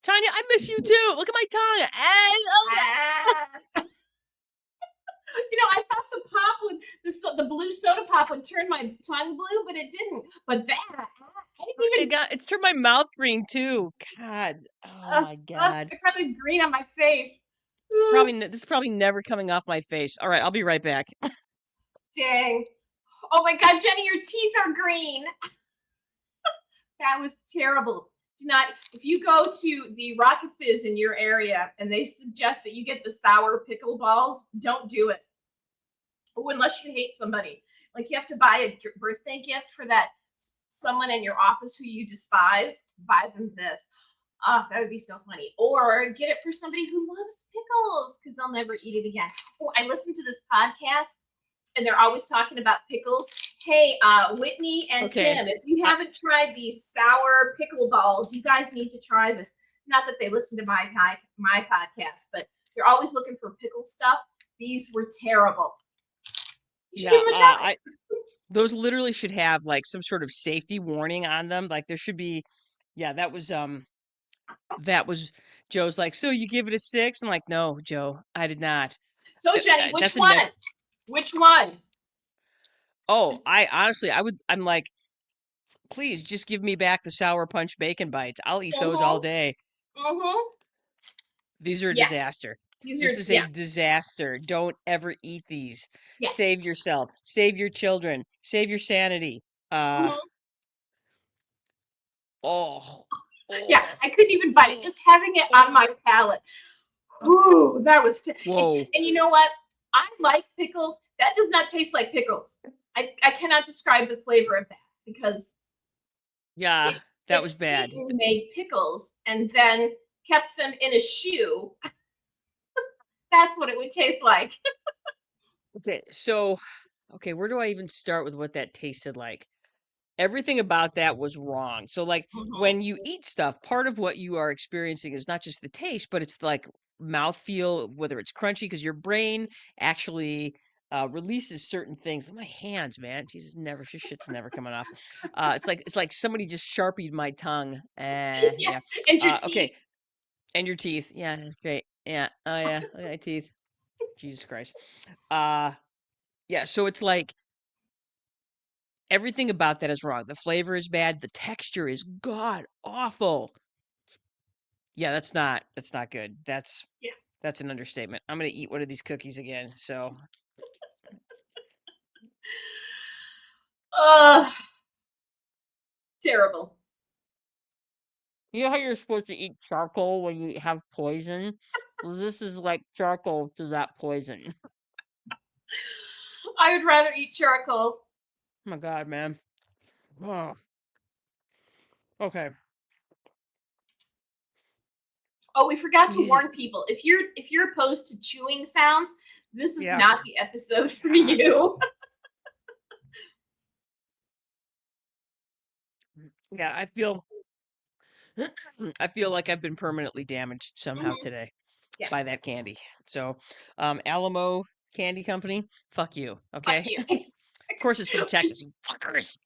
Tanya, I miss you too. Look at my tongue. Ah. I thought the pop would, the blue soda pop would turn my tongue blue, but it didn't. But that, I didn't even. It's turned my mouth green too. God. Oh my God. I probably have green on my face. This is probably never coming off my face. All right, I'll be right back. Dang. Oh my God, Jenny, your teeth are green. That was terrible. Do not, if you go to the Rocket Fizz in your area and they suggest that you get the sour pickle balls, don't do it. Oh, unless you hate somebody. Like you have to buy a birthday gift for that someone in your office who you despise, buy them this. Oh, that would be so funny. Or get it for somebody who loves pickles because they'll never eat it again. Oh, I listened to this podcast and they're always talking about pickles. Hey, Whitney and Okay. Tim, if you I, haven't tried these sour pickle balls, you guys need to try this. Not that they listen to my podcast, but they're always looking for pickle stuff. These were terrible. You should yeah, give them a try. those literally should have like some sort of safety warning on them. Like there should be, yeah, that was Joe's like, so you give it a 6? I'm like, no, Joe, I did not. So, Jenny, which That's a neg one? Which one? Oh, I honestly, I'm like, please just give me back the Sour Punch bacon bites. I'll eat those all Mm-hmm. day. Mm-hmm. These are a Yeah. disaster. These This are, is a yeah. disaster. Don't ever eat these. Yeah. Save yourself. Save your children. Save your sanity. Uh, Mm-hmm. oh, Yeah. oh, I couldn't even bite it. oh, Just having it on oh. my palate. Ooh, that was Whoa. and you know what? I like pickles. That does not taste like pickles. I cannot describe the flavor of that because Yeah, it's that if was bad. Satan made pickles and then kept them in a shoe, that's what it would taste like. Okay, so, okay, where do I even start with what that tasted like? Everything about that was wrong. So, like, Mm-hmm. when you eat stuff, part of what you are experiencing is not just the taste, but it's like mouthfeel, whether it's crunchy, because your brain actually releases certain things. My hands, man, Jesus, never, shit's never coming off. It's like somebody just sharpied my tongue. Yeah, Yeah. and your Okay, teeth. and your teeth. Yeah, that's great. Yeah. Oh yeah, look at my teeth. Jesus Christ. Uh, yeah. So it's like everything about that is wrong. The flavor is bad. The texture is god awful. Yeah, that's not good. Yeah. That's an understatement. I'm gonna eat one of these cookies again. So Ugh, terrible. you know how you're supposed to eat charcoal when you have poison? Well, this is like charcoal to that poison. I would rather eat charcoal. Oh my god, man. Oh, okay. Oh, we forgot to Jesus. warn people. If you're opposed to chewing sounds, this is Yeah. not the episode for you. Yeah, I feel like I've been permanently damaged somehow Mm-hmm. today Yeah, by that candy. So, Alamo Candy Company, fuck you, fuck okay? you. Of course it's from Texas, you fuckers.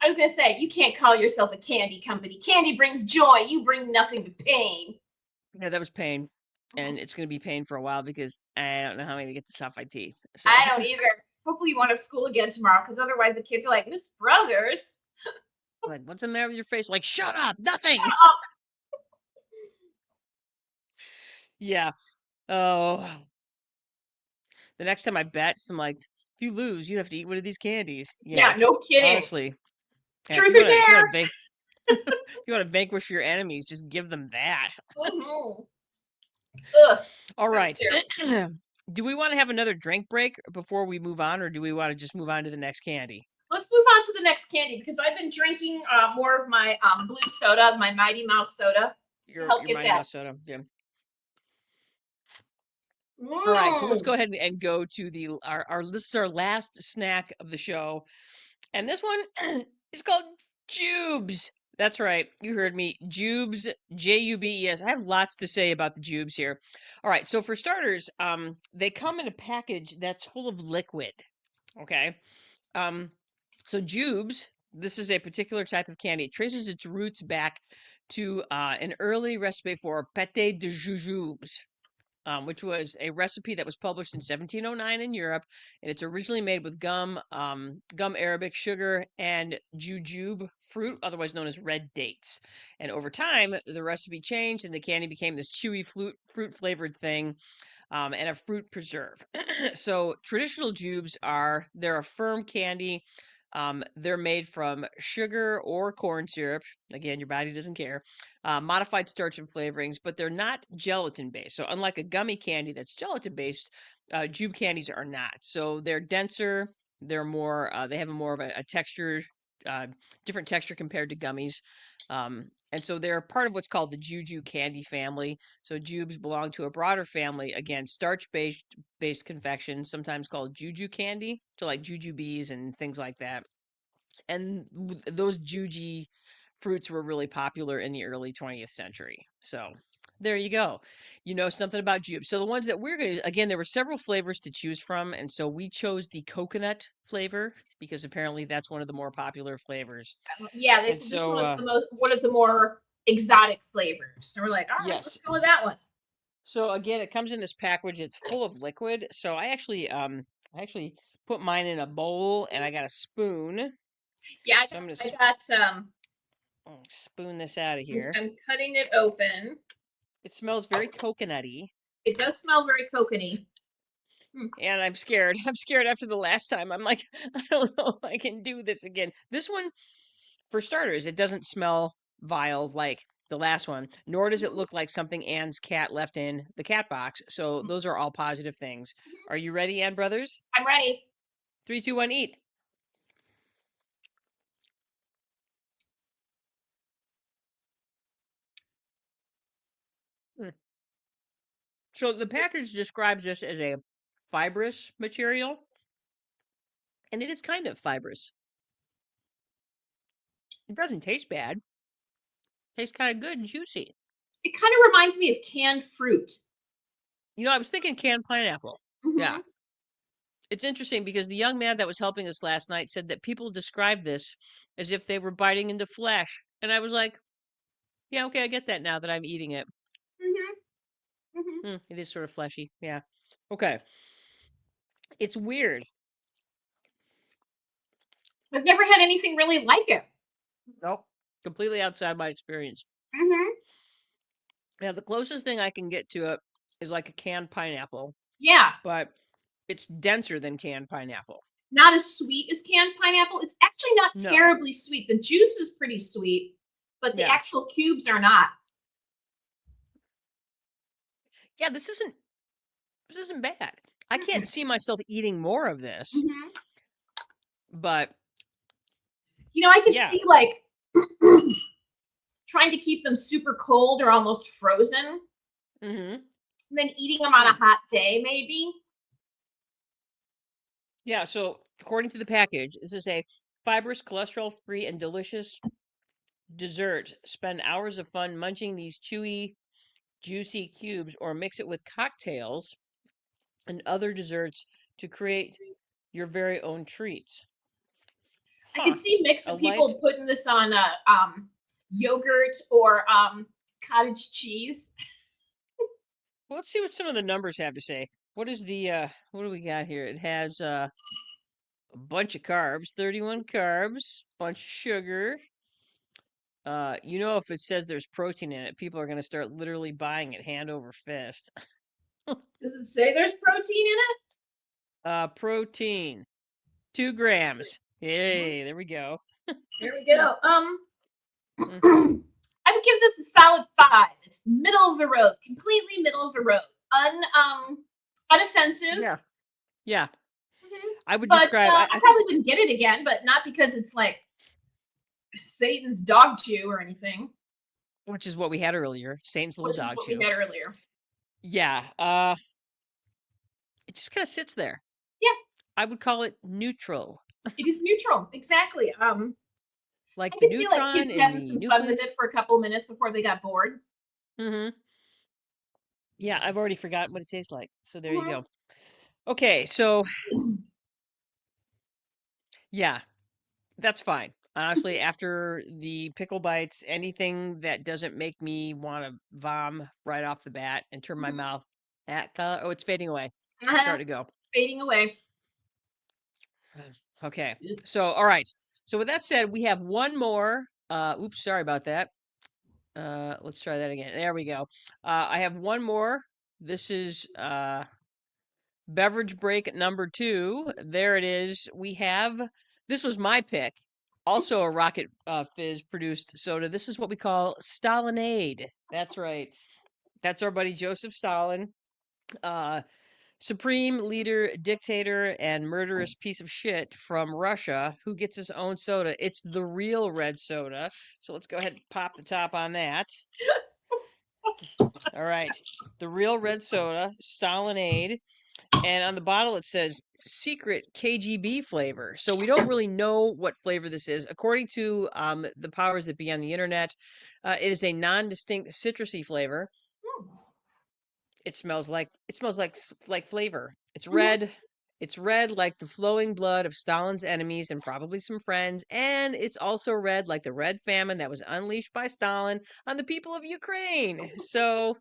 I was gonna say you can't call yourself a candy company. Candy brings joy. You bring nothing but pain. Yeah, that was pain. And it's gonna be pain for a while because I don't know how I'm gonna get this off my teeth. I So, don't either. Hopefully you won't have school again tomorrow, because otherwise the kids are like, Miss Brothers, like, what's the matter with your face? Like, shut up, shut nothing. up. Yeah. Oh, the next time I bet, I'm like, if you lose, you have to eat one of these candies. Yeah, Yeah, no kidding. honestly. Yeah, Truth or if you dare. wanna if you wanna vanquish your enemies, just give them that. Mm-hmm. Ugh, All that was right. terrible. Do we want to have another drink break before we move on, or do we want to just move on to the next candy? Let's move on to the next candy because I've been drinking more of my blue soda, my Mighty Mouse soda, to help Your get Mighty that. Mouse soda. Yeah. All right. So let's Mmm. go ahead and go to the our this is our last snack of the show, and this one is called Jubes. That's right. You heard me. Jubes, Jubes. I have lots to say about the Jubes here. All right. So for starters, they come in a package that's full of liquid. Okay. Um, so Jubes, this is a particular type of candy. It traces its roots back to an early recipe for pâté de jujubes, which was a recipe that was published in 1709 in Europe, and it's originally made with gum arabic, sugar, and jujube fruit, otherwise known as red dates. And over time, the recipe changed, and the candy became this chewy fruit flavored thing and a fruit preserve. So traditional jubes they're a firm candy. They're made from sugar or corn syrup. Again, your body doesn't care. Modified starch and flavorings, but they're not gelatin based. So unlike a gummy candy that's gelatin based, jube candies are not. So they're denser. They're more. They have a more of a texture, uh, different texture compared to gummies. And so they're part of what's called the Juju candy family. So jubes belong to a broader family, again, starch based confections, sometimes called juju candy, so like jujubes and things like that. And those juji fruits were really popular in the early 20th century. So there you go. You know something about jubes. So the ones that we're going to, again, there were several flavors to choose from, and so we chose the coconut flavor because apparently that's one of the more popular flavors. Yeah, And this one so was the most one of the more exotic flavors. So we're like, all right, yes. let's go with that one. So again, it comes in this package. It's full of liquid. So I actually I actually put mine in a bowl and I got a spoon. Yeah, So I'm going I to got spoon this out of here. I'm cutting it open. It smells very coconutty. It does smell very coconutty. Hmm. And I'm scared. I'm scared after the last time. I'm like, I don't know if I can do this again. This one, for starters, it doesn't smell vile like the last one, nor does it look like something Anne's cat left in the cat box. So those are all positive things. Are you ready, Ann Brothers? I'm ready. Three, two, one, eat. Mm. So the package describes this as a fibrous material, and it is kind of fibrous. It doesn't taste bad. Tastes kind of good and juicy. It kind of reminds me of canned fruit. You know, I was thinking canned pineapple. Yeah. Hmm. It's interesting because the young man that was helping us last night said that people describe this as if they were biting into flesh. And I was like, yeah, okay, I get that now that I'm eating it. Hmm. Hmm. It is sort of fleshy. Yeah. Okay. It's weird. I've never had anything really like it. Nope. Completely outside my experience. Hmm. Now, the closest thing I can get to it is like a canned pineapple, Yeah, but it's denser than canned pineapple. not as sweet as canned pineapple. It's actually not No. terribly sweet. The juice is pretty sweet, but the Yeah. actual cubes are not. Yeah, this isn't bad. I can't see myself eating more of this, Mm-hmm. but I could yeah. see like trying to keep them super cold or almost frozen, Mhm. and then eating them on a Mm. hot day, maybe. Yeah, so according to the package, this is a fibrous, cholesterol-free, and delicious dessert. Spend hours of fun munching these chewy, juicy cubes, or mix it with cocktails and other desserts to create your very own treats. I could Huh. see mix A of light. people putting this on yogurt or cottage cheese. Well, let's see what some of the numbers have to say. What do we got here? It has a bunch of carbs, 31 carbs, bunch of sugar. If it says there's protein in it, people are going to start literally buying it hand over fist. Does it say there's protein in it? Protein, 2 grams. Mhm. Yay, there we go. There we go. Mm, I would give this a solid 5. It's middle of the road, completely middle of the road, unoffensive. yeah, yeah. I would But describe. I I think, probably wouldn't get it again, but not because it's like Satan's dog chew or anything, which is what we had earlier, Satan's little which is dog what we chew. had earlier. Yeah. It just kind of sits there. Yeah, I would call it neutral, it is neutral. Exactly. I like the could see like neutron kids in having the some fun with it nucleus. for a couple of minutes before they got bored. Hmm. Yeah, I've already forgotten what it tastes like. So there you Mhm. go. Okay, so yeah, that's fine. Honestly, after the pickle bites, anything that doesn't make me want to vom right off the bat and turn my Mhm. mouth at color. Oh, it's fading away. It's Uh-huh. starting to go. Fading away. Okay. So, all right. So with that said, we have one more. Oops, sorry about that. Let's try that again. There we go. I have one more. This is beverage break number 2. There it is. This was my pick. Also a Rocket Fizz produced soda. This is what we call Stalinade. That's right. That's our buddy Joseph Stalin. Uh, supreme leader, dictator, and murderous piece of shit from Russia who gets his own soda. It's the real red soda. So let's go ahead and pop the top on that. All right. The real red soda, Stalinade. And on the bottle it says secret KGB flavor. So we don't really know what flavor this is. According to the powers that be on the internet, it is a non-distinct citrusy flavor. It smells like flavor. It's Mhm. red. It's red like the flowing blood of Stalin's enemies and probably some friends, and it's also red like the red famine that was unleashed by Stalin on the people of Ukraine. So,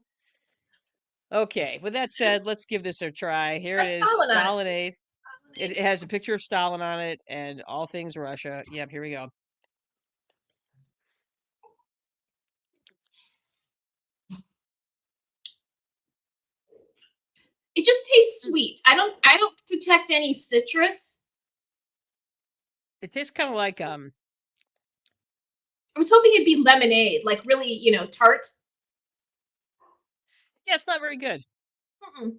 okay, with that said, let's give this a try. Here it That's is, Stalinized. Stalinade. It has a picture of Stalin on it and all things Russia. Yep, here we go. It just tastes sweet. I don't detect any citrus. It tastes kind of like I was hoping it'd be lemonade, like really, tart. yeah, it's not very good. Mm-mm.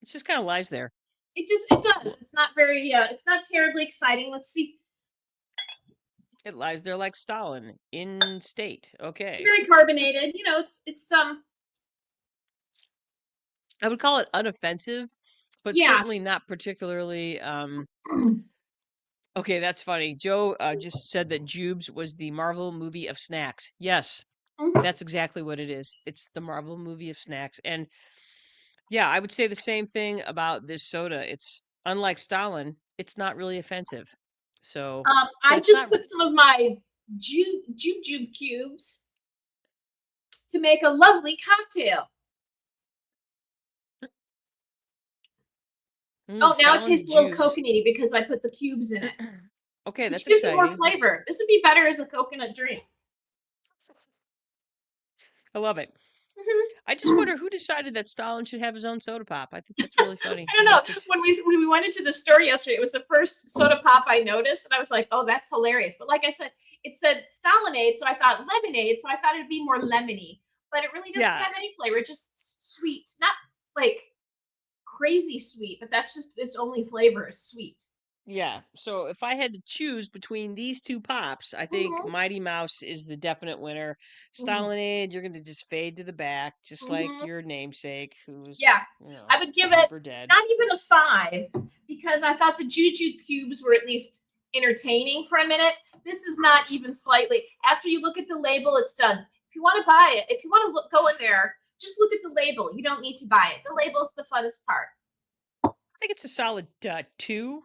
It just kind of lies there. It does. It's not very it's not terribly exciting. Let's see. It lies there like Stalin in state. It's Okay. very carbonated. It's I would call it unoffensive, but yeah. certainly not particularly okay, that's funny. Joe just said that Jubes was the Marvel movie of snacks. Yes, Mhm. that's exactly what it is. It's the Marvel movie of snacks. And yeah, I would say the same thing about this soda. It's unlike Stalin, it's not really offensive. So, but I it's just not put some of my jujube cubes to make a lovely cocktail. Oh, now it Stalin's tastes a little Jubes. coconutty because I put the cubes in it, Okay, which that's gives it more exciting. That's flavor. This would be better as a coconut drink. I love it. I just Mhm. wonder who decided that Stalin should have his own soda pop. I think that's really funny. I don't I'd know. like to. When we went into the store yesterday, it was the first soda pop I noticed, and I was like, "Oh, that's hilarious." But like I said, it said Stalinade, so I thought lemonade, so I thought it'd be more lemony. But it really doesn't Yeah, have any flavor; just sweet, not like crazy sweet, but that's just its only flavor is sweet. yeah. So if I had to choose between these two pops, I think Mm-hmm. Mighty Mouse is the definite winner. Mm-hmm. Stalinade, you're going to just fade to the back, just like Mm-hmm. your namesake, who's, Yeah, I would give it super dead. not even a 5 because I thought the Juju cubes were at least entertaining for a minute. This is not even slightly. After you look at the label, it's done. If you want to buy it, if you want to go in there, just look at the label. You don't need to buy it. The label is the funnest part. I think it's a solid 2.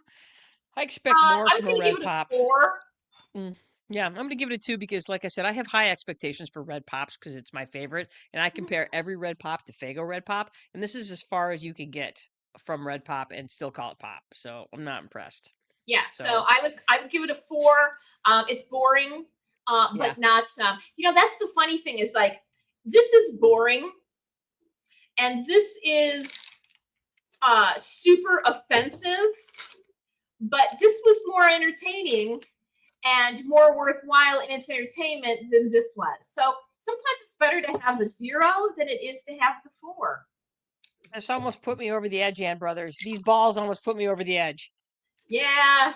I expect more I was from a going to give red it a pop. 4. Mm, yeah, I'm gonna give it a 2 because, like I said, I have high expectations for red pops because it's my favorite, and I compare every red pop to Fago red pop, and this is as far as you can get from red pop and still call it pop. So I'm not impressed. Yeah, so So I would give it a 4. It's boring, yeah, but not. That's the funny thing is like this is boring, and this is super offensive, but this was more entertaining and more worthwhile in its entertainment than this was. So sometimes it's better to have a 0 than it is to have the 4. this almost put me over the edge, Ann Brothers. These balls almost put me over the edge. Yeah,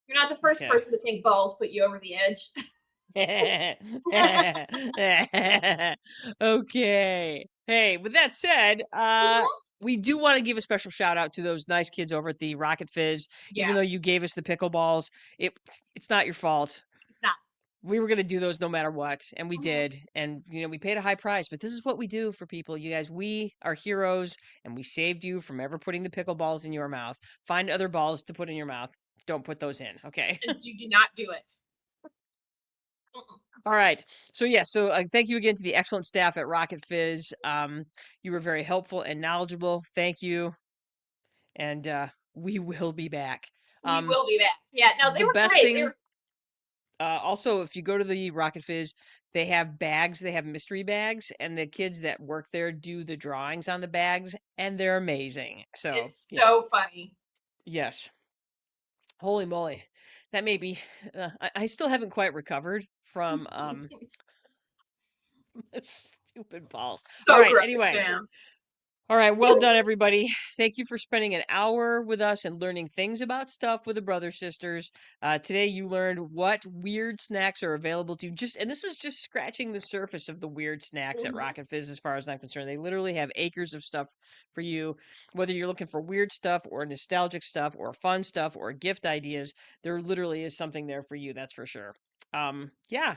you're not the first Okay. person to think balls put you over the edge. Okay. Hey, with that said, Mhm. we do want to give a special shout out to those nice kids over at the Rocket Fizz. Yeah, Even though you gave us the pickleballs, it's not your fault. it's not. We were gonna do those no matter what, and we Mhm. did. And we paid a high price, but this is what we do for people. You guys, we are heroes, and we saved you from ever putting the pickleballs in your mouth. Find other balls to put in your mouth. Don't put those in, okay? And do not do it. Mm-mm. All right. So yeah. So thank you again to the excellent staff at Rocket Fizz. You were very helpful and knowledgeable. Thank you, and we will be back. We Um, will be back. Yeah, no, they the were best great. They thing. were. Also, if you go to the Rocket Fizz, they have bags. They have mystery bags, and the kids that work there do the drawings on the bags, and they're amazing. So It's yeah. so funny. Yes. Holy moly, that may be. I still haven't quite recovered from stupid balls. All So right. gross, Anyway. man. All right, well done, everybody. Thank you for spending an hour with us and learning things about stuff with the brother sisters. Today, you learned what weird snacks are available to you. And this is just scratching the surface of the weird snacks at Hmm. Rocket Fizz, as far as I'm concerned. They literally have acres of stuff for you. Whether you're looking for weird stuff or nostalgic stuff or fun stuff or gift ideas, there literally is something there for you. That's for sure. Yeah.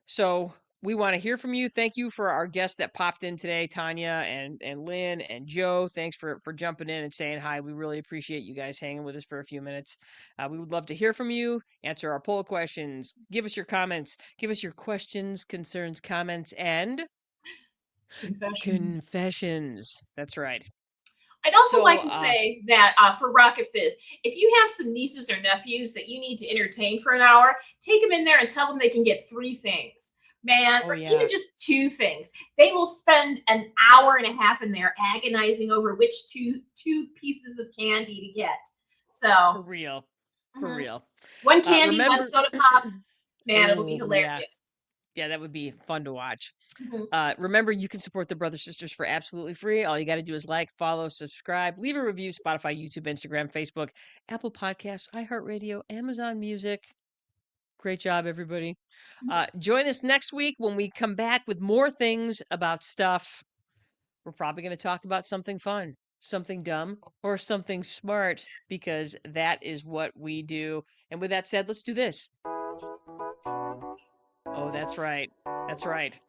So we want to hear from you. Thank you for our guests that popped in today, Tanya and Lynn and Joe. Thanks for jumping in and saying hi. We really appreciate you guys hanging with us for a few minutes. We would love to hear from you. Answer our poll questions. Give us your comments. Give us your questions, concerns, comments, and Confession. confessions. That's right. I'd also like So, to say that for Rocket Fizz, if you have some nieces or nephews that you need to entertain for an hour, take them in there and tell them they can get 3 things. Man, oh or even yeah, just 2 things. They will spend an hour and a half in there agonizing over which two pieces of candy to get. So, for real, for mhm. real. One candy, one Remember, soda pop. Man, it'll be oh yeah, hilarious. yeah, that would be fun to watch. Mhm. Remember, you can support the Brother Sisters for absolutely free. All you got to do is like, follow, subscribe, leave a review. Spotify, YouTube, Instagram, Facebook, Apple Podcasts, iHeartRadio, Amazon Music. Great job, everybody. Join us next week when we come back with more things about stuff. We're probably going to talk about something fun, something dumb, or something smart, because that is what we do. And with that said, let's do this. Oh, that's right. That's right.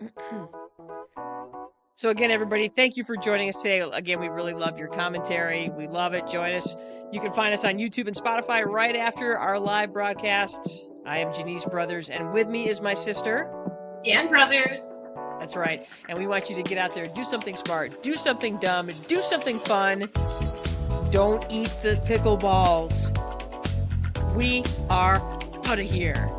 So, again, everybody, thank you for joining us today. Again, we really love your commentary. We love it. Join us. You can find us on YouTube and Spotify right after our live broadcasts. I am Janice Brothers, and with me is my sister. And brothers. That's right. And we want you to get out there, do something smart, do something dumb, do something fun. Don't eat the pickleballs. We are out of here.